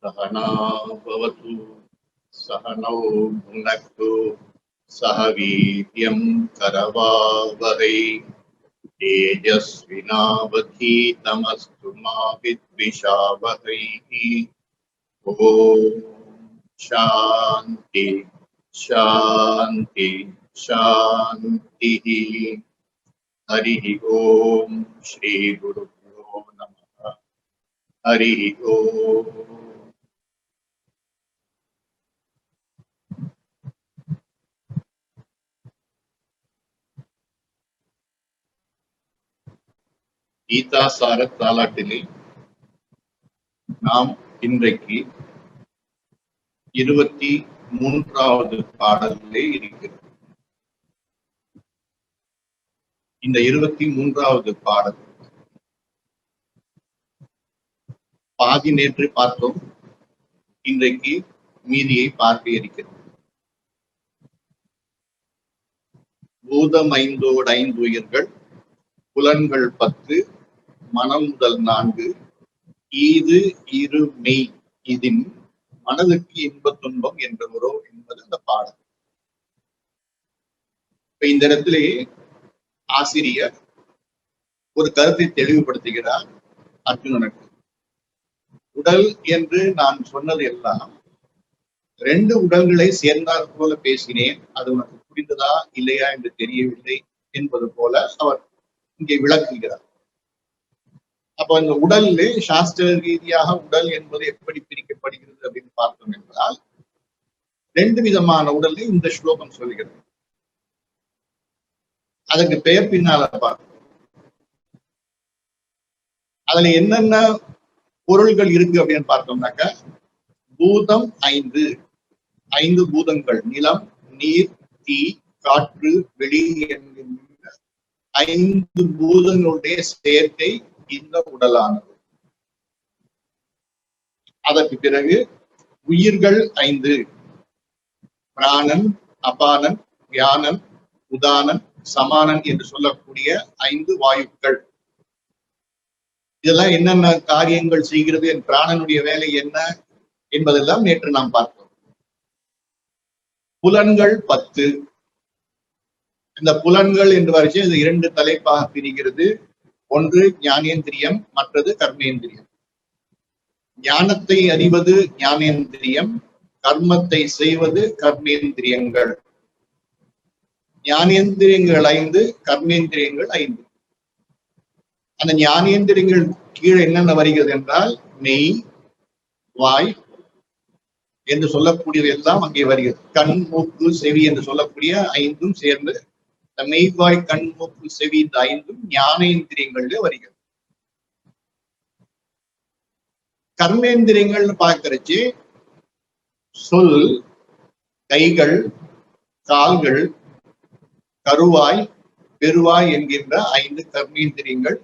सहना भवतु सहनौ भुनक्तु सह वीर्यं करवावहै तेजस्विनावधीतमस्तु मा विद्विषावहैः। ॐ शान्ति शान्ति शान्तिः। हरिः ॐ श्री गुरुभ्यो नमः। हरिः ॐ। கீதா சார தாலாட்டிலே நாம் இன்றைக்கு 23வது பாடலிலே இருக்கிறோம். இந்த 23வது பாடல் பாதி நேற்று பார்த்தோம், இன்றைக்கு மீதியை பார்க்க இருக்கிறோம். பூதமைந்தோடு 5 உயிர்கள், புலன்கள் 10, மனம் முதல் 4, ஈது இரு மெய், இதின் மனதுக்கு இன்ப துன்பம் என்றவரோ என்பது அந்த பாடல். இப்ப இந்த இடத்திலே ஆசிரியர் ஒரு கருத்தை தெளிவுபடுத்துகிறார் அர்ஜுனனுக்கு. உடல் என்று நான் சொன்னது எல்லாம் 2 உடல்களை சேர்ந்தால் போல பேசினேன், அது உனக்கு புரிந்ததா இல்லையா என்று தெரியவில்லை என்பது போல அவர் இங்கே விளக்குகிறார். அப்ப இந்த உடல்ல சாஸ்திர ரீதியாக உடல் என்பது எப்படி பிரிக்கப்படுகிறது அப்படின்னு பார்த்தோம் என்றால் 2 விதமான உடலை இந்த ஸ்லோகம் சொல்கிறது. அதற்கு பெயர் பின்னால பார்ப்போம். அதுல என்னென்ன பொருள்கள் இருக்கு அப்படின்னு பார்த்தோம்னாக்க, பூதம் 5 பூதங்கள், நிலம், நீர், தீ, காற்று, வெளி என்கின்ற 5 பூதங்களுடைய சேர்க்கை இந்த உடலானது. அதற்கு பிறகு உயிர்கள் 5, பிராணன், அபானன், வியானன், உதானன், சமானன் என்று சொல்லக்கூடிய 5 வாயுக்கள். இதெல்லாம் என்னென்ன காரியங்கள் செய்கிறது, என் பிராணனுடைய வேலை என்ன என்பதெல்லாம் நேற்று நாம் பார்த்தோம். புலன்கள் 10. இந்த புலன்கள் என்று வரிசை இது 2 தலைப்பாக பிரிகிறது. ஒன்று ஞானேந்திரியம், மற்றது கர்மேந்திரியம். ஞானத்தை அறிவது ஞானேந்திரியம், கர்மத்தை செய்வது கர்மேந்திரியங்கள். ஞானேந்திரியங்கள் 5, கர்மேந்திரியங்கள் 5. அந்த ஞானேந்திரியங்கள் கீழே என்னென்ன வருகிறது என்றால் மெய், வாய் என்று சொல்லக்கூடியது எல்லாம் அங்கே வருகிறது. கண், மூக்கு, செவி என்று சொல்லக்கூடிய 5ம் சேர்ந்து மெய்வாய், கண், மூக்கு, செவி இந்த 5ம் ஞானேந்திரியங்கள்ல வருகிறது. கர்மேந்திரியங்கள்னு பார்க்கறச்சு சொல், கைகள், கால்கள், கருவாய், பெருவாய் என்கின்ற 5 கர்மேந்திரியங்கள்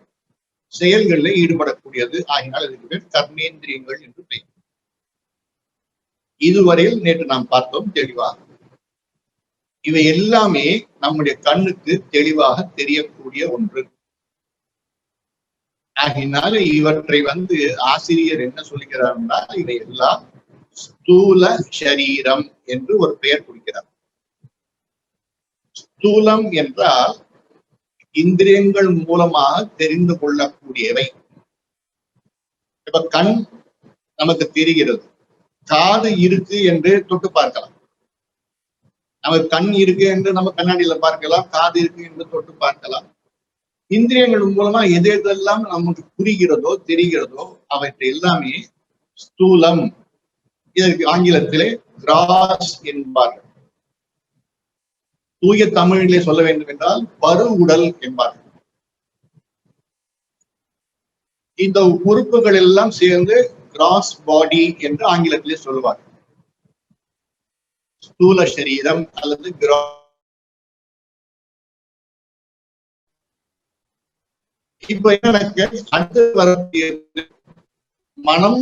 செயல்களில் ஈடுபடக்கூடியது. ஆகினால் இதுக்கு பேர் கர்மேந்திரியங்கள் என்று பெயர். இதுவரையில் நேற்று நாம் பார்த்தோம் தெளிவாக. இவை எல்லாமே நம்முடைய கண்ணுக்கு தெளிவாக தெரியக்கூடிய ஒன்று. ஆகினால இவற்றை ஆசிரியர் என்ன சொல்லுகிறார்னா, இவை எல்லாம் ஸ்தூல சரீரம் என்று ஒரு பெயர் கொடுக்கிறார். ஸ்தூலம் என்றால் இந்திரியங்கள் மூலமாக தெரிந்து கொள்ளக்கூடியவை. இப்ப கண் நமக்கு தெரிகிறது, காது இருக்கு என்று தொட்டு பார்க்கலாம். நமக்கு கண் இருக்கு என்று நம்ம கண்ணாடியில பார்க்கலாம், காது இருக்கு என்று தொட்டு பார்க்கலாம். இந்திரியங்கள் மூலமா எது எதெல்லாம் நமக்கு புரிகிறதோ தெரிகிறதோ அவற்றை எல்லாமே ஸ்தூலம், இதற்கு ஆங்கிலத்திலே கிராஸ் என்பார்கள். தூய தமிழிலே சொல்ல வேண்டும் என்றால் பரு உடல் என்பார்கள். இந்த உறுப்புகள் எல்லாம் சேர்ந்து கிராஸ் பாடி என்று ஆங்கிலத்திலே சொல்லுவார். ஸ்தூல சரீரம் அல்லது இப்ப எனக்கு அடுத்து வரக்கூடிய மனம்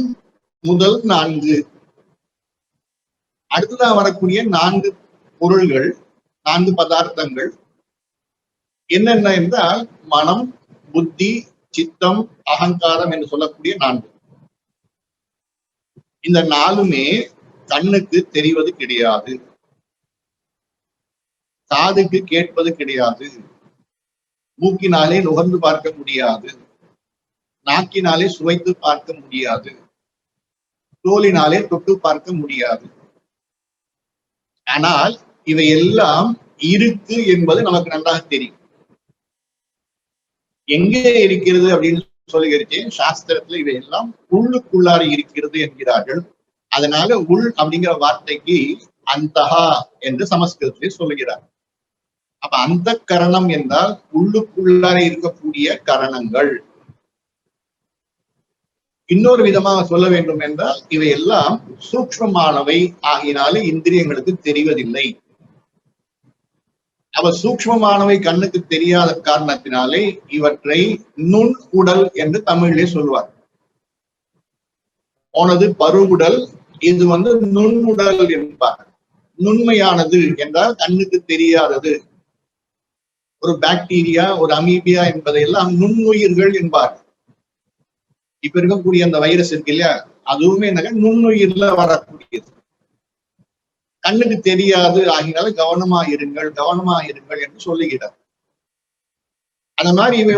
முதல் 4, அடுத்ததான் வரக்கூடிய 4 பொருள்கள், 4 பதார்த்தங்கள் என்னென்ன என்றால் மனம், புத்தி, சித்தம், அகங்காரம் என்று சொல்லக்கூடிய 4. இந்த நாலுமே கண்ணுக்கு தெரிவது கிடையாது, காதுக்கு கேட்பது கிடையாது, மூக்கினாலே நுகர்ந்து பார்க்க முடியாது, நாக்கினாலே சுவைத்து பார்க்க முடியாது, தோலினாலே தொட்டு பார்க்க முடியாது. ஆனால் இவை எல்லாம் இருக்கு என்பது நமக்கு நன்றாக தெரியும். எங்கே இருக்கிறது அப்படின்னு சொல்லுகிறேன், சாஸ்திரத்துல இவையெல்லாம் உள்ளுக்குள்ளார இருக்கிறது என்கிறார்கள். அதனால உள் அப்படிங்கிற வார்த்தைக்கு அந்தஹா என்று சமஸ்கிருதத்திலே சொல்லுகிறார். அப்ப அந்த கரணம் என்றால் உள்ளுக்குள்ளார இருக்கக்கூடிய கரணங்கள். இன்னொரு விதமாக சொல்ல வேண்டும் என்றால் இவையெல்லாம் சூக்ஷ்மமானவை ஆகினாலே இந்திரியங்களுக்கு தெரிவதில்லை. அவ சூக்ஷ்மமானவை கண்ணுக்கு தெரியாத காரணத்தினாலே இவற்றை நுண் உடல் என்று தமிழிலே சொல்வார். போனது பருவுடல், இது நுண்ணுடல் என்பார். நுண்மையானது என்றால் கண்ணுக்கு தெரியாதது. ஒரு பாக்டீரியா, ஒரு அமீபியா என்பதையெல்லாம் நுண்ணுயிர்கள் என்பார். இப்ப இருக்கக்கூடிய அந்த வைரஸ் இருக்கு இல்லையா, அதுவுமே நுண்ணுயிர்ல வரக்கூடியது. கண்ணுக்கு தெரியாது ஆகினால கவனமா இருங்கள் என்று சொல்லுகிறார். அந்த மாதிரி இவை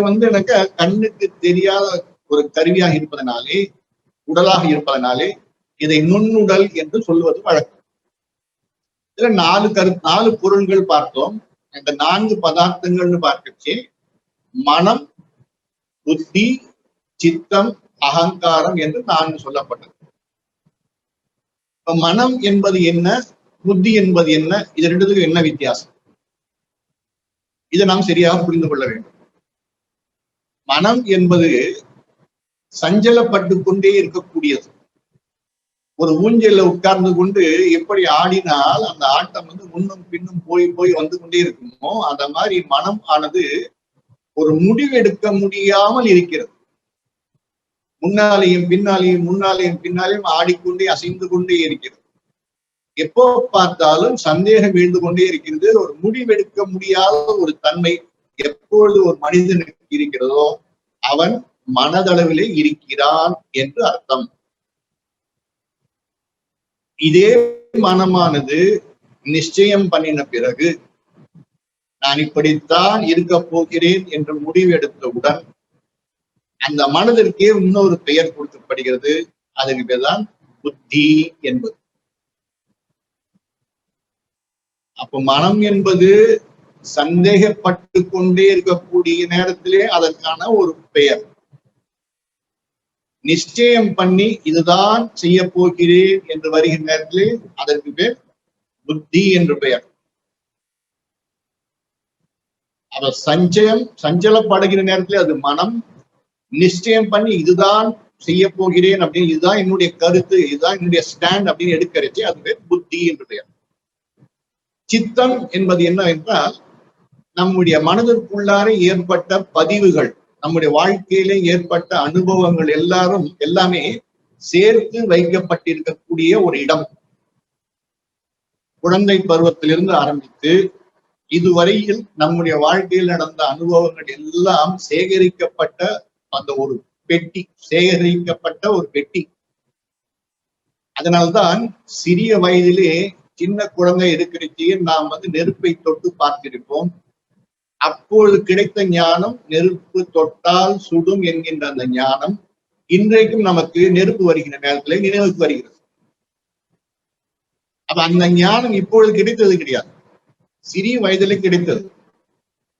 கண்ணுக்கு தெரியாத ஒரு கருவியாக இருப்பதனாலே, உடலாக இருப்பதனாலே இதை நுண்ணுடல் என்று சொல்லுவது வழக்கம். இதுல நாலு பொருள்கள் பார்த்தோம். இந்த 4 பதார்த்தங்கள்னு பார்க்கச்சு மனம், புத்தி, சித்தம், அகங்காரம் என்று 4 சொல்லப்பட்டது. இப்ப மனம் என்பது என்ன, புத்தி என்பது என்ன, இது ரெண்டுத்துக்கும் என்ன வித்தியாசம்? இதை நாம் சரியாக புரிந்து கொள்ள வேண்டும். மனம் என்பது சஞ்சலப்பட்டு கொண்டே இருக்கக்கூடியது. ஒரு ஊஞ்சல்ல உட்கார்ந்து கொண்டு எப்படி ஆடினால் அந்த ஆட்டம் முன்னும் பின்னும் போய் வந்து கொண்டே இருக்குமோ, அந்த மாதிரி மனம் ஆனது ஒரு முடிவெடுக்க முடியாமல் இருக்கிறது. முன்னாலேயும் பின்னாலேயும் ஆடிக்கொண்டே அசைந்து கொண்டே இருக்கிறது. எப்போ பார்த்தாலும் சந்தேகம் வீழ்ந்து கொண்டே இருக்கிறது. ஒரு முடிவெடுக்க முடியாத ஒரு தன்மை எப்பொழுது ஒரு மனிதனுக்கு இருக்கிறதோ அவன் மனதளவிலே இருக்கிறான் என்று அர்த்தம். இதே மனமானது நிச்சயம் பண்ணின பிறகு நான் இப்படித்தான் இருக்க போகிறேன் என்று முடிவெடுத்தவுடன் அந்த மனதிற்கே இன்னொரு பெயர் கொடுக்கப்படுகிறது. அதுக்கு பேர் தான் புத்தி என்பது. அப்ப மனம் என்பது சந்தேகப்பட்டு கொண்டே இருக்கக்கூடிய நேரத்திலே அதற்கான ஒரு பெயர். நிச்சயம் பண்ணி இதுதான் செய்ய போகிறேன் என்று வருகிற நேரத்திலே அதற்கு பேர் புத்தி என்று பெயர். அவ சஞ்சலப்படுகிற நேரத்திலே அது மனம். நிச்சயம் பண்ணி இதுதான் செய்ய போகிறேன் அப்படின்னு, இதுதான் என்னுடைய கருத்து, இதுதான் என்னுடைய ஸ்டாண்ட் அப்படின்னு எடுக்கிறச்சே அது பேர் புத்தி என்று பெயர். சித்தம் என்பது என்னவென்றால் நம்முடைய மனதிற்குள்ளார ஏற்பட்ட பதிவுகள், நம்முடைய வாழ்க்கையிலே ஏற்பட்ட அனுபவங்கள் எல்லாமே சேர்த்து வைக்கப்பட்டிருக்கக்கூடிய ஒரு இடம். குழந்தை பருவத்திலிருந்து ஆரம்பித்து இதுவரையில் நம்முடைய வாழ்க்கையில் நடந்த அனுபவங்கள் எல்லாம் சேகரிக்கப்பட்ட அந்த ஒரு பெட்டி, சேகரிக்கப்பட்ட ஒரு பெட்டி. அதனால்தான் சிறிய வயதிலே சின்ன குழந்தை இருக்கிறச்சே நாம் நெருப்பை தொட்டு பார்த்திருப்போம். அப்பொழுது கிடைத்த ஞானம் நெருப்பு தொட்டால் சுடும் என்கின்ற அந்த ஞானம் இன்றைக்கும் நமக்கு நெருப்பு வருகிற நேரத்தில் நினைவுக்கு வருகிறது. அப்ப அந்த ஞானம் இப்பொழுது கிடைத்தது கிடையாது, சிறிய வயதில கிடைத்தது.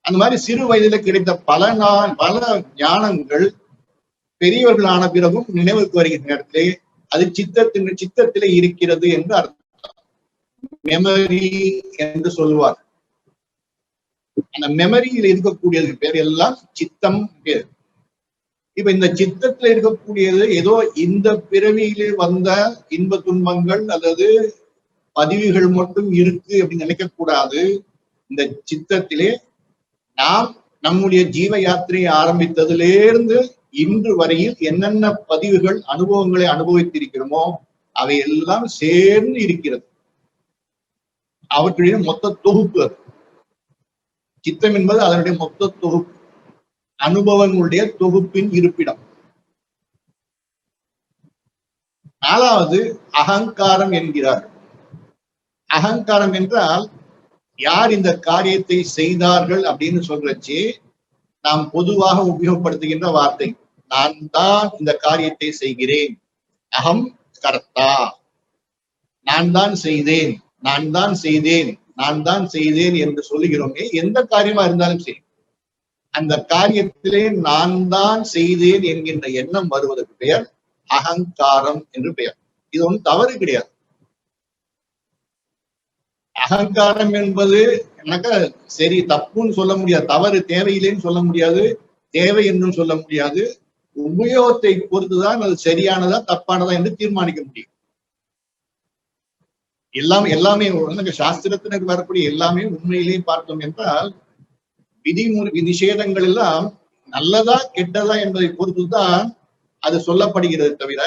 அந்த மாதிரி சிறு வயதில கிடைத்த பல ஞானங்கள் பெரியவர்களான பிறகும் நினைவுக்கு வருகிற நேரத்திலே அது சித்தத்திலே இருக்கிறது என்று அர்த்தம். மெமரி என்று சொல்லுவார். அந்த மெமரியில் இருக்கக்கூடியது பேர் எல்லாம் சித்தம் பேர். இப்ப இந்த சித்தத்துல இருக்கக்கூடியது ஏதோ இந்த பிறவியிலே வந்த இன்ப துன்பங்கள் அல்லது பதிவுகள் மட்டும் இருக்கு அப்படின்னு நினைக்க கூடாது. இந்த சித்தத்திலே நாம் நம்முடைய ஜீவ யாத்திரையை ஆரம்பித்ததிலிருந்து இன்று வரையில் என்னென்ன பதிவுகள், அனுபவங்களை அனுபவித்திருக்கிறோமோ அவை எல்லாம் சேர்ந்து இருக்கிறது. அவற்றுடைய மொத்த தொகுப்பு அது. சித்தம் என்பது அதனுடைய மொத்த தொகுப்பு, அனுபவங்களுடைய தொகுப்பின் இருப்பிடம். நாலாவது அகங்காரம் என்கிறார். அகங்காரம் என்றால் யார் இந்த காரியத்தை செய்தார்கள் அப்படின்னு சொல்றச்சு நாம் பொதுவாக உபயோகப்படுத்துகின்ற வார்த்தை. நான் தான் இந்த காரியத்தை செய்கிறேன், அகம் கர்த்தா, நான் தான் செய்தேன், நான் தான் செய்தேன், நான் தான் செய்தேன் என்று சொல்லுகிறோமே. எந்த காரியமா இருந்தாலும் சரி, அந்த காரியத்திலே நான் தான் செய்தேன் என்கின்ற எண்ணம் வருவதற்கு பெயர் அகங்காரம் என்று பெயர். இது ஒன்றும் தவறு கிடையாது. அகங்காரம் என்பது எனக்கு சரி தப்புன்னு சொல்ல முடியாது, தவறு தேவையில்லைன்னு சொல்ல முடியாது, தேவை என்றும் சொல்ல முடியாது. உபயோகத்தை பொறுத்துதான் அது சரியானதா தப்பானதா என்று தீர்மானிக்க முடியும். எல்லாமே சாஸ்திரத்தினருக்கு வரக்கூடிய எல்லாமே உண்மையிலேயே பார்த்தோம் என்றால் விதிமுறை நிஷேதங்கள் எல்லாம் நல்லதா கெட்டதா என்பதை பொறுத்துதான் அது சொல்லப்படுகிறது தவிர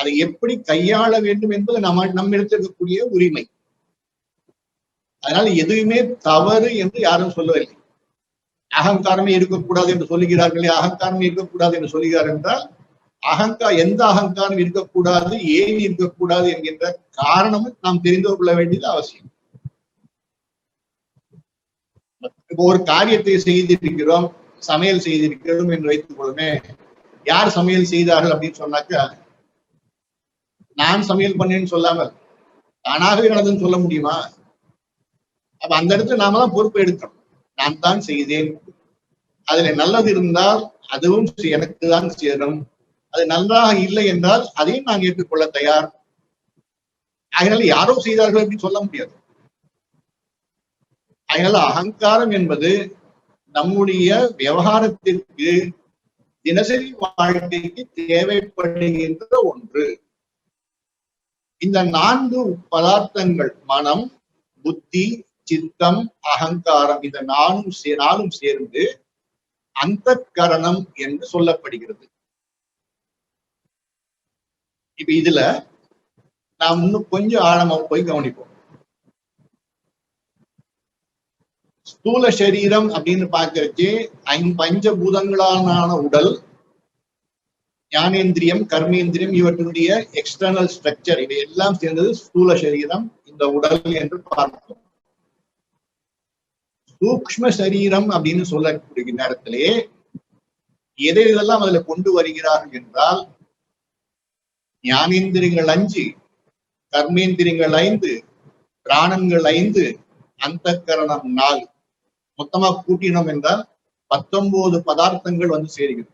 அதை எப்படி கையாள வேண்டும் என்பது நம்மிடத்தில் இருக்கக்கூடிய உரிமை. அதனால எதுவுமே தவறு என்று யாரும் சொல்லவில்லை. அகங்காரமே இருக்கக்கூடாது என்று சொல்லுகிறார்களே, அகங்காரமே இருக்கக்கூடாது என்று சொல்லுகிறார் என்றால் எந்த அகங்காரம் இருக்கக்கூடாது, ஏன் இருக்கக்கூடாது என்கின்ற காரணமும் நாம் தெரிந்து கொள்ள வேண்டியது அவசியம். இப்போ ஒரு காரியத்தை செய்திருக்கிறோம், சமையல் செய்திருக்கிறோம் என்று வைத்துக் கொள்ளுமே. யார் சமையல் செய்தார்கள் அப்படின்னு சொன்னாக்க நான் சமையல் பண்ணேன்னு சொல்லாமல் தானாகவே நடந்துன்னு சொல்ல முடியுமா? அப்ப அந்த இடத்துல நாம தான் பொறுப்பு எடுக்கணும். நான் தான் செய்தேன், அதுல நல்லது இருந்தால் அதுவும் எனக்கு தான் சேரும், அது நன்றாக இல்லை என்றால் அதையும் நான் ஏற்றுக்கொள்ள தயார். அதனால யாரோ செய்தார்கள் அப்படின்னு சொல்ல முடியாது. அதனால அகங்காரம் என்பது நம்முடைய விவகாரத்திற்கு தினசரி வாழ்க்கைக்கு தேவைப்படுகின்ற ஒன்று. இந்த 4 பதார்த்தங்கள் மனம், புத்தி, சித்தம், அகங்காரம், இந்த நாலும் சேர்ந்து அந்தக்கரணம் என்று சொல்லப்படுகிறது. இப்ப இதுல நாம் இன்னும் கொஞ்சம் ஆழமா போய் கவனிப்போம். ஸ்தூல சரீரம் அப்படின்னு பார்க்கறச்சு பஞ்சபூதங்களான உடல், ஞானேந்திரியம், கர்மேந்திரியம், இவற்றுடைய எக்ஸ்டர்னல் ஸ்ட்ரக்சர், இவை எல்லாம் சேர்ந்தது ஸ்தூல சரீரம், இந்த உடல் என்று பார்க்கிறோம். சூக்ஷ்ம சரீரம் அப்படின்னு சொல்லக்கூடிய நேரத்திலே எதையெல்லாம் அதுல கொண்டு வருகிறார்கள் என்றால் ஞானேந்திரியங்கள் 5, கர்மேந்திரியங்கள் 5, பிராணங்கள் 5, அந்தக்கரணம் 4, மொத்தமா கூட்டினோம் என்றால் 19 பதார்த்தங்கள் வந்து சேருகிறது.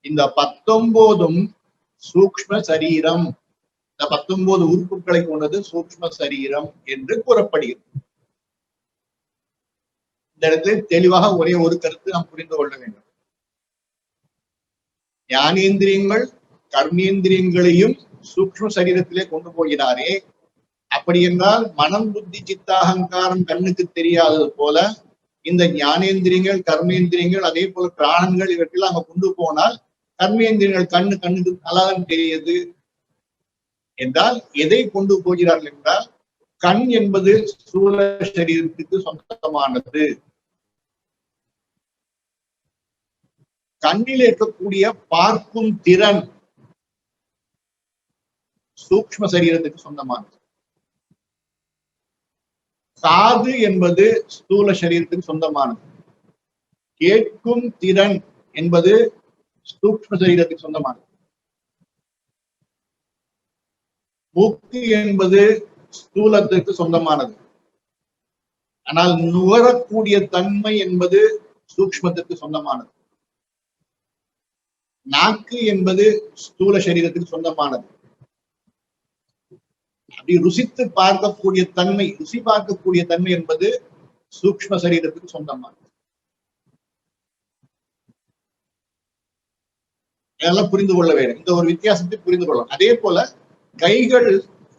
இந்த 19ம் சூக்ஷ்ம சரீரம், இந்த 19 உறுப்புகளை கொண்டது சூக்ஷ்ம சரீரம் என்று கூறப்படுகிறது. இந்த இடத்துல தெளிவாக ஒரே ஒரு கருத்து நாம் புரிந்து கொள்ள வேண்டும். ஞானேந்திரியங்கள் கர்மேந்திரியங்களையும் சூக்ஷ்ம சரீரத்திலே கொண்டு போகிறாரே, அப்படி என்றால் மனம், புத்தி, சித்தாகங்காரம் கண்ணுக்கு தெரியாதது போல இந்த ஞானேந்திரியங்கள், கர்மேந்திரியங்கள், அதே போல பிராணங்கள் இவற்றெல்லாம் அங்க கொண்டு போனால் கர்மேந்திரியங்கள் கண்ணுக்கு நல்லாதான் தெரியுது என்றால் எதை கொண்டு போகிறார்கள் என்றால் கண் என்பது ஸ்தூல சரீரத்துக்கு சொந்தமானது. கண்ணில் இருக்கக்கூடிய பார்க்கும் திறன் சூக்ஷ்ம சரீரத்துக்கு சொந்தமானது. காது என்பது ஸ்தூல சரீரத்துக்கு சொந்தமானது. கேட்கும் திறன் என்பது சூக்ஷ்ம சரீரத்துக்கு சொந்தமானது. மூக்கு என்பது ஸ்தூலத்திற்கு சொந்தமானது. ஆனால் நுகரக்கூடிய தன்மை என்பது சூக்ஷ்மத்திற்கு சொந்தமானது. நாக்கு என்பது ஸ்தூல சரீரத்துக்கு சொந்தமானது. அப்படி ருசி பார்க்கக்கூடிய தன்மை என்பது சூக்ஷ்ம சரீரத்துக்கு சொந்தமானது. இதெல்லாம் புரிந்து கொள்ள வேண்டும். இந்த ஒரு வித்தியாசத்தை புரிந்து கொள்ளலாம். அதே போல கைகள்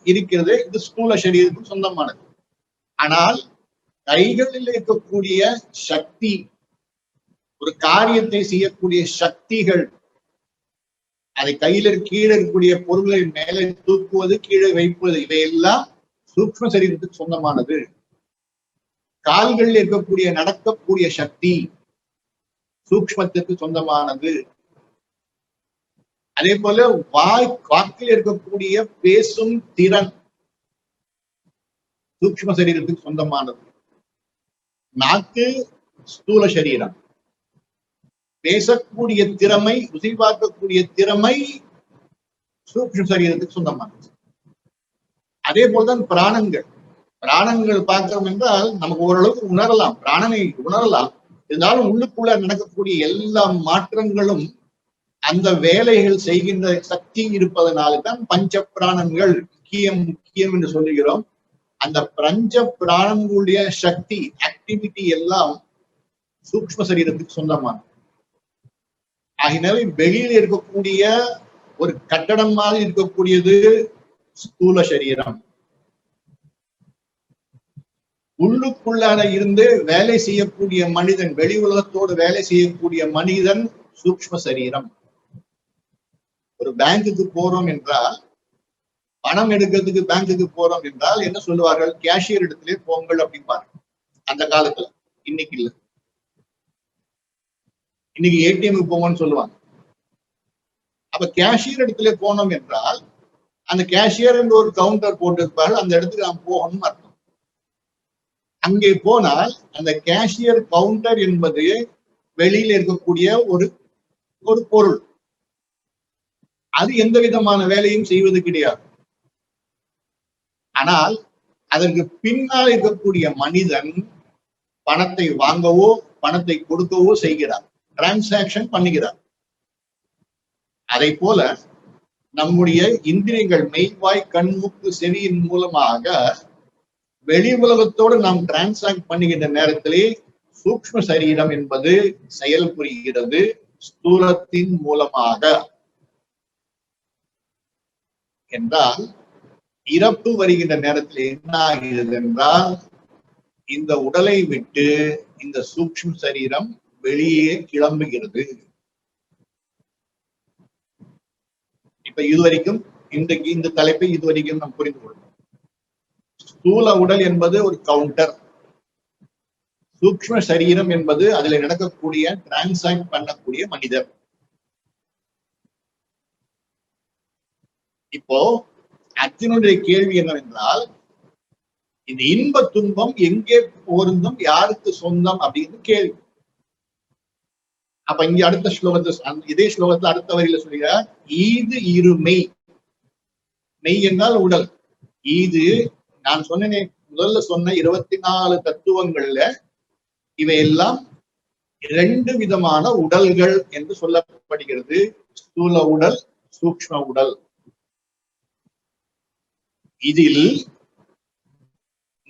இருக்கிறது, இது ஸ்தூல சரீரத்துக்கு சொந்தமானது. ஆனால் கைகளில் இருக்கக்கூடிய சக்தி, ஒரு காரியத்தை செய்யக்கூடிய சக்திகள், அதை கையில கீழே இருக்கக்கூடிய பொருள்களை மேலே தூக்குவது, கீழே வைப்பது, இவையெல்லாம் சூக்ஷ்ம சரீரத்துக்கு சொந்தமானது. கால்களில் இருக்கக்கூடிய நடக்கக்கூடிய சக்தி சூக்ஷ்மத்திற்கு சொந்தமானது. அதே போல வாக்கில் இருக்கக்கூடிய பேசும் திறன் சூக்ஷ்ம சரீரத்துக்கு சொந்தமானது. நாக்கு ஸ்தூல சரீரம். பேசக்கூடிய திறமை, ருசி பார்க்கக்கூடிய திறமை சூக்ஷ்ம சரீரத்துக்கு சொந்தமானது. அதே போல்தான் பிராணங்கள். பிராணங்கள் பார்க்கிறோம் என்றால் நமக்கு ஓரளவுக்கு உணரலாம், பிராணனை உணரலாம். இருந்தாலும் உள்ளுக்குள்ள நடக்கக்கூடிய எல்லா மாற்றங்களும் அந்த வேலைகள் செய்கின்ற சக்தி இருப்பதனால்தான் பஞ்ச பிராணங்கள் முக்கியம் என்று சொல்லுகிறோம். அந்த பஞ்ச பிராணங்களுடைய சக்தி, ஆக்டிவிட்டி எல்லாம் சூக்ஷ்ம சரீரத்துக்கு சொந்தமானது. ஆகினால வெளியில் இருக்கக்கூடிய ஒரு கட்டடம் மாதிரி இருக்கக்கூடியது ஸ்தூல சரீரம். உள்ளுக்குள்ளான இருந்து வேலை செய்யக்கூடிய மனிதன், வெளி உலகத்தோடு வேலை செய்யக்கூடிய மனிதன் சூக்ஷ்ம சரீரம். ஒரு பேங்குக்கு போறோம் என்றால், பணம் எடுக்கிறதுக்கு பேங்குக்கு போறோம் என்றால் என்ன சொல்லுவார்கள்? கேஷியர் இடத்திலே போங்கள் அப்படிம்பாரு. அந்த காலத்துல, இன்னைக்கு இல்ல. இன்னைக்கு ஏடிஎம்க்கு போங்கன்னு சொல்லுவாங்க. அப்ப கேஷியர் இடத்துல போனோம் என்றால் அந்த கேஷியர் என்று ஒரு கவுண்டர் போட்டிருப்பார்கள், அந்த இடத்துக்கு நாம் போகணும்னு அர்த்தம். அங்கே போனால் அந்த கேஷியர் கவுண்டர் என்பது வெளியில் இருக்கக்கூடிய ஒரு பொருள். அது எந்த விதமான வேலையும் செய்வது கிடையாது. ஆனால் அதற்கு பின்னால் இருக்கக்கூடிய மனிதன் பணத்தை வாங்கவோ பணத்தை கொடுக்கவோ செய்கிறார், டிரான்சாக்சன் பண்ணுகிறார். அதை போல நம்முடைய இந்திரியங்கள், மெய்வாய், கண், மூக்கு, செவியின் மூலமாக வெளி உலகத்தோடு நாம் டிரான்சாக்ட் பண்ணுகின்ற நேரத்திலே சூக்ஷ்ம சரீரம் என்பது செயல் புரிகிறது ஸ்தூலத்தின் மூலமாக. என்றால் இறப்பு வருகின்ற நேரத்தில் என்ன ஆகிறது என்றால், இந்த உடலை விட்டு இந்த சூக்ஷ்ம சரீரம் வெளியே கிளம்புகிறது. இப்ப இதுவரைக்கும் இன்றைக்கு இந்த தலைப்பை இதுவரைக்கும் நாம் புரிந்து கொள்வோம். ஸ்தூல உடல் என்பது ஒரு கவுண்டர், சூக்ஷ்ம சரீரம் என்பது அதுல நடக்கக்கூடிய டிரான்சாக்ட் பண்ணக்கூடிய மனிதர். இப்போ அர்ஜுனுடைய கேள்வி என்னவென்றால், இந்த இன்ப துன்பம் எங்கே பொருந்தும், யாருக்கு சொந்தம் அப்படின்னு கேள்வி. அப்ப இங்க அடுத்த ஸ்லோகத்தை, இதே ஸ்லோகத்துல அடுத்த வரியில சொல்கிறார், ஈது இருமை. மெய் என்றால் உடல். ஈது, நான் சொன்னேனே முதல்ல சொன்ன 24 தத்துவங்கள்ல இவையெல்லாம் 2 விதமான உடல்கள் என்று சொல்லப்படுகிறது. ஸ்தூல உடல், சூக்ஷ்ம உடல். இதில்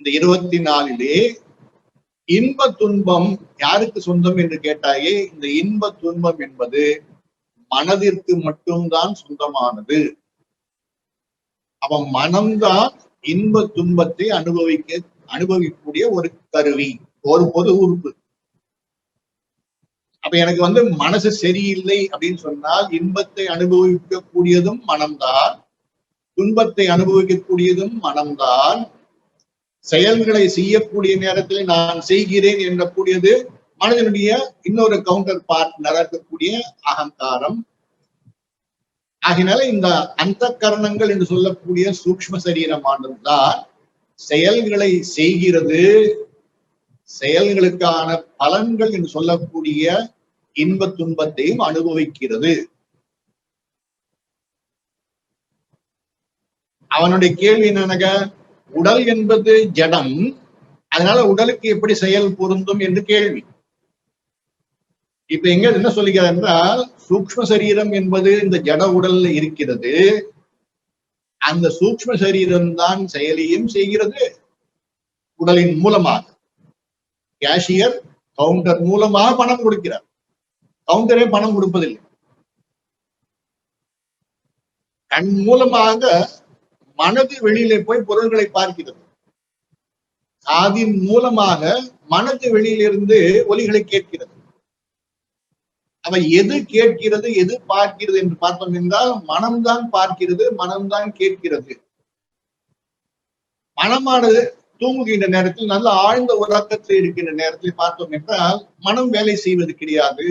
இந்த 24லே இன்ப துன்பம் யாருக்கு சொந்தம் என்று கேட்டாயே, இந்த இன்ப துன்பம் என்பது மனதிற்கு மட்டும்தான் சொந்தமானது. அவன் மனம்தான் இன்ப துன்பத்தை அனுபவிக்கக்கூடிய ஒரு கருவி, ஒரு பொது உறுப்பு. அப்ப எனக்கு மனசு சரியில்லை அப்படின்னு சொன்னால் இன்பத்தை அனுபவிக்கக்கூடியதும் மனம்தான், துன்பத்தை அனுபவிக்கக்கூடியதும் மனம்தான். செயல்களை செய்யக்கூடிய நேரத்தில் நான் செய்கிறேன் என்றக்கூடியது மனிதனுடைய இன்னொரு கவுண்டர் பார்ட்னர் இருக்கக்கூடிய அகங்காரம். ஆகினால இந்த அந்த கரணங்கள் என்று சொல்லக்கூடிய சூக்ஷ்ம சரீரமானதுதான் செயல்களை செய்கிறது. செயல்களுக்கான பலன்கள் என்று சொல்லக்கூடிய இன்ப துன்பத்தையும் அனுபவிக்கிறது. அவனுடைய கேள்வி என்னங்க, உடல் என்பது ஜடம், அதனால உடலுக்கு எப்படி செயல் பொருந்தும் என்று கேள்வி. இப்ப எங்க என்ன சொல்லுகிறார் என்றால், சூக்ஷ்ம சரீரம் என்பது இந்த ஜட உடல்ல இருக்கிறது. அந்த சூக்ஷ்ம சரீரம் தான் செயலையும் செய்கிறது உடலின் மூலமாக. கேஷியர் கவுண்டர் மூலமாக பணம் கொடுக்கிறார், கவுண்டரே பணம் கொடுப்பதில்லை. கண் மூலமாக மனது வெளியிலே போய் பொருள்களை பார்க்கிறது. காதின் மூலமாக மனது வெளியிலிருந்து ஒலிகளை கேட்கிறது. அவ எது கேட்கிறது, எது பார்க்கிறது என்று பார்த்தோம் என்றால், மனம்தான் பார்க்கிறது, மனம்தான் கேட்கிறது. மனமானது தூங்குகின்ற நேரத்தில், நல்ல ஆழ்ந்த உறக்கத்தில் இருக்கின்ற நேரத்தில் பார்த்தோம் என்றால் மனம் வேலை செய்வது கிடையாது.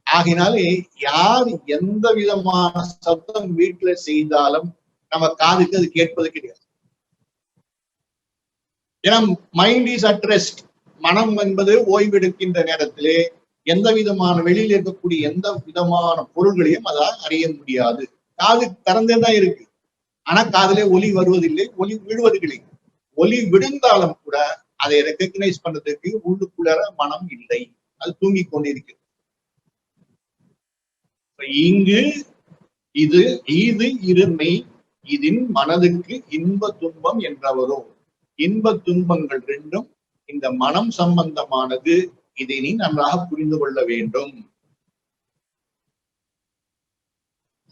ஆகினாலே யார் எந்த விதமான சப்தம் வீட்டுல செய்தாலும் நம்ம காதுக்கு அது கேட்பது கிடையாது. ஏன்னா மைண்ட் இஸ் அட் ரெஸ்ட். மனம் என்பது ஓய்வெடுக்கின்ற நேரத்திலே எந்த விதமான வெளியில் இருக்கக்கூடிய எந்த விதமான பொருள்களையும் அதால் அறிய முடியாது. காது திறந்தேதான் இருக்கு, ஆனா காதிலே ஒலி வருவதில்லை, ஒலி விழுவதில்லை. ஒலி விழுந்தாலும் கூட அதை ரெக்கக்னைஸ் பண்றதுக்கு உள்ளுக்குள்ளார மனம் இல்லை, அது தூங்கிக் கொண்டிருக்கிறது. இங்கு இது இருமை, இதின் மனதுக்கு இன்ப துன்பம் என்றவரோ. இன்ப துன்பங்கள் ரெண்டும் இந்த மனம் சம்பந்தமானது. இதை நீ நன்றாக புரிந்து கொள்ள வேண்டும்.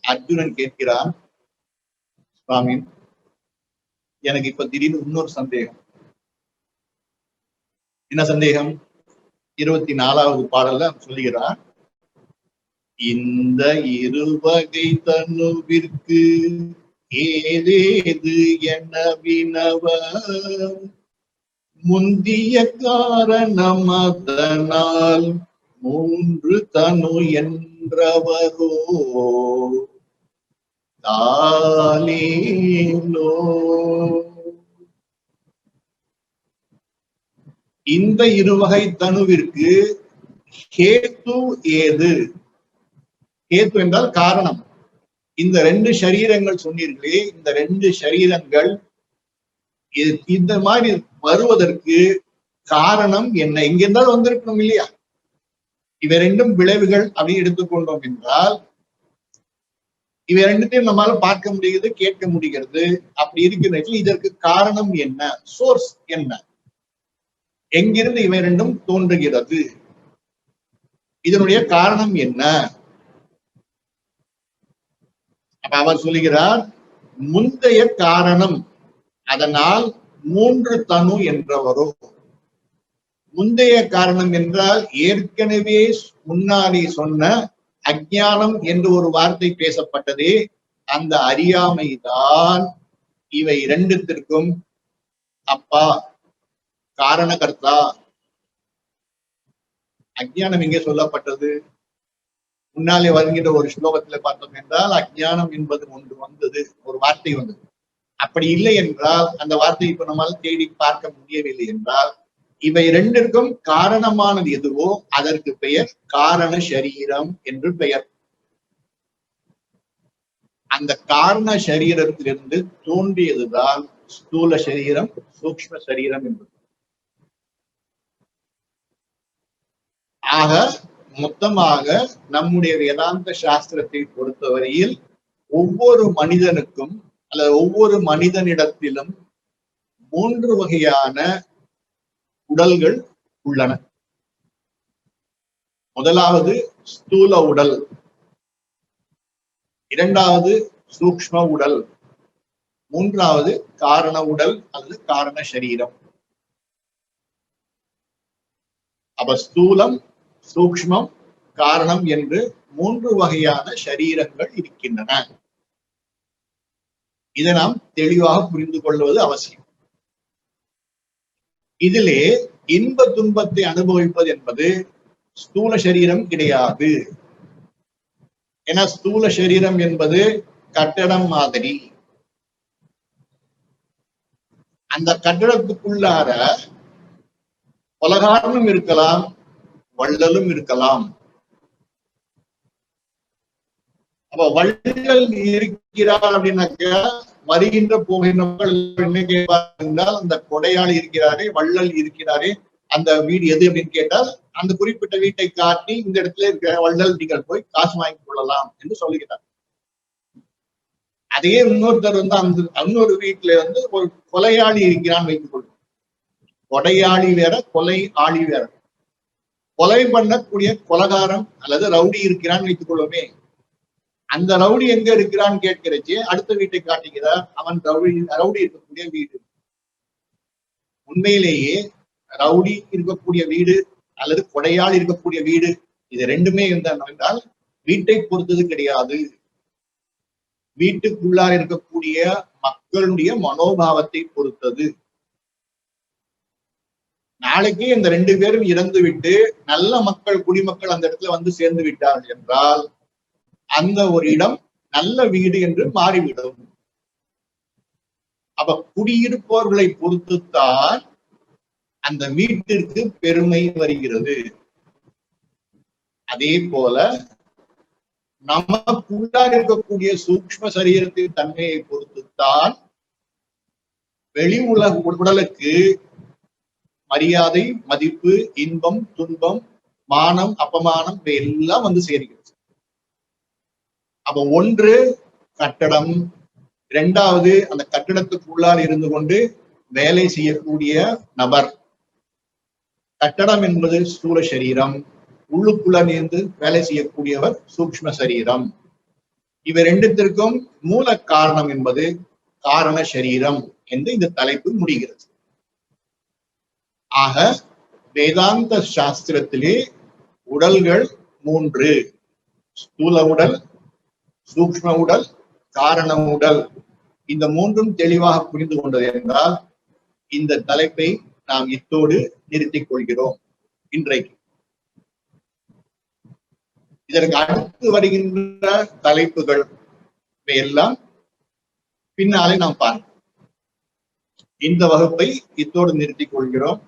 அர்ஜுனன் கேட்கிறான், சுவாமி எனக்கு இப்ப திடீர்னு இன்னொரு சந்தேகம். என்ன சந்தேகம்? 24வது பாடல்ல சொல்லுகிறார், இந்த இருவகை தனுவிற்கு ஏதேது என வினவர், முந்திய காரணம் அதனால் 3 தனு என்றவரோ தாலேலோ. இந்த இருவகை தனுவிற்கு ஹேத்து ஏது? ஹேத்து என்றால் காரணம். இந்த 2 சரீரங்கள் சொன்னீர்களே, இந்த 2 சரீரங்கள் இந்த மாதிரி வருவதற்கு காரணம் என்ன? இங்க இருந்தாலும் வந்திருக்கணும் இல்லையா? இவை 2ம் விளைவுகள் அப்படின்னு எடுத்துக்கொண்டோம் என்றால், இவை 2த்தையும் நம்மளால பார்க்க முடியுது, கேட்க முடிகிறது. அப்படி இருக்கிற இதற்கு காரணம் என்ன? சோர்ஸ் என்ன? எங்கிருந்து இவை 2ம் தோன்றுகிறது? இதனுடைய காரணம் என்ன? அப்ப அவர் சொல்லுகிறார், முந்தைய காரணம் அதனால் 3 தனு என்றவரோ. முந்தைய காரணம் என்றால் ஏற்கனவே முன்னாடி சொன்ன அஞ்ஞானம் என்று ஒரு வார்த்தை பேசப்பட்டதே, அந்த அறியாமைதான் இவை 2த்திற்கும் அப்பா, காரணகர்த்தா. அஞ்ஞானம் எங்கே சொல்லப்பட்டது? முன்னாலே வருகின்ற ஒரு ஸ்லோகத்துல பார்த்தோம் என்றால், அஞ்ஞானம் என்பது ஒன்று வந்தது, ஒரு வார்த்தை வந்தது. அப்படி இல்லை என்றால், அந்த வார்த்தை இப்ப நம்மால் தேடி பார்க்க முடியவில்லை என்றால், இவை 2ற்கும் காரணமானது எதுவோ அதற்கு பெயர் காரண சரீரம் என்று பெயர். அந்த காரண சரீரத்திலிருந்து தோன்றியதுதான் ஸ்தூல சரீரம், சூக்ஷ்ம சரீரம் என்பது. ஆக மொத்தமாக நம்முடைய வேதாந்த சாஸ்திரத்தை பொறுத்தவரையில் ஒவ்வொரு மனிதனுக்கும் அல்லது ஒவ்வொரு மனிதனிடத்திலும் 3 வகையான உடல்கள் உள்ளன. முதலாவது ஸ்தூல உடல், 2வது சூக்ஷ்ம உடல், 3வது காரண உடல் அல்லது காரண சரீரம். அப்ப ஸ்தூலம், சூக்ஷ்மம், காரணம் என்று 3 வகையான சரீரங்கள் இருக்கின்றன. இதை நாம் தெளிவாக புரிந்து கொள்வது அவசியம். இதிலே இன்ப துன்பத்தை அனுபவிப்பது என்பது ஸ்தூல சரீரம் கிடையாது. ஏன்னா ஸ்தூல சரீரம் என்பது கட்டடம் மாதிரி. அந்த கட்டடத்துக்குள்ளார பலகாரமும் இருக்கலாம், வள்ளலும் இருக்கலாம். அப்ப வள்ளல் இருக்கிறார் அப்படின்னாக்க வருகின்ற போகின்ற என்ன கேட்பார், அந்த கொடையாளி இருக்கிறாரே, வள்ளல் இருக்கிறாரே, அந்த வீடு எது அப்படின்னு கேட்டால் அந்த குறிப்பிட்ட வீட்டை காட்டி இந்த இடத்துல இருக்கிற வள்ளல் நீங்கள் போய் காசு வாங்கி கொள்ளலாம் என்று சொல்லுகிறார். அதே இன்னொருத்தர் அந்த இன்னொரு வீட்டுல ஒரு கொலையாளி இருக்கிறான்னு வைத்துக் கொள்ளும். கொடையாளி வேற, கொலை ஆளி வேற. கொலை பண்ணக்கூடிய கொலகாரம் அல்லது ரவுடி இருக்கிறான்னு வைத்துக் கொள்ளுமே, அந்த ரவுடி எங்க இருக்கிறான்னு கேட்கிறச்சு அடுத்த வீட்டை காட்டுகிறார், அவன் ரவுடி இருக்கக்கூடிய வீடு. உண்மையிலேயே ரவுடி இருக்கக்கூடிய வீடு அல்லது கொடையால் இருக்கக்கூடிய வீடு, இது 2மே என்றால் வீட்டை பொறுத்தது கிடையாது. வீட்டுக்குள்ளார் இருக்கக்கூடிய மக்களுடைய மனோபாவத்தை பொறுத்தது. நாளைக்கு இந்த 2 பேரும் இறந்து விட்டு நல்ல மக்கள் குடிமக்கள் அந்த இடத்துல வந்து சேர்ந்து விட்டார்கள் என்றால் அந்த ஒரு இடம் நல்ல வீடு என்று மாறிவிடும். அப்ப குடியிருப்பவர்களை பொறுத்துத்தான் அந்த வீட்டிற்கு பெருமை வருகிறது. அதே போல நமக்குள்ளாக இருக்கக்கூடிய சூக்ஷ்ம சரீரத்தின் தன்மையை பொறுத்துத்தான் வெளி உடலுக்கு மரியாதை, மதிப்பு, இன்பம், துன்பம், மானம், அப்பமானம் எல்லாம் வந்து சேர்கிறது. அப்ப ஒன்று கட்டடம், இரண்டாவது அந்த கட்டடத்துக்குள்ளால் இருந்து கொண்டு வேலை செய்யக்கூடிய நபர். கட்டடம் என்பது ஸ்தூல சரீரம், உள்ளுக்குள்ள இருந்து வேலை செய்யக்கூடியவர் சூக்ஷ்ம சரீரம். இவை ரெண்டுத்திற்கும் மூல காரணம் என்பது காரண சரீரம் என்று இந்த தலைப்பு முடிகிறது. ஆக வேதாந்த சாஸ்திரத்திலே உடல்கள் 3: ஸ்தூல உடல், சூக்ஷ்ம உடல், காரண உடல். இந்த 3ம் தெளிவாக புரிந்து கொண்டது என்றால் இந்த தலைப்பை நாம் இத்தோடு நிறுத்திக் கொள்கிறோம் இன்றைக்கு. இதற்கு அடுத்து வருகின்ற தலைப்புகள் எல்லாம் பின்னாலே நாம் பார்ப்போம். இந்த வகுப்பை இத்தோடு நிறுத்திக் கொள்கிறோம்.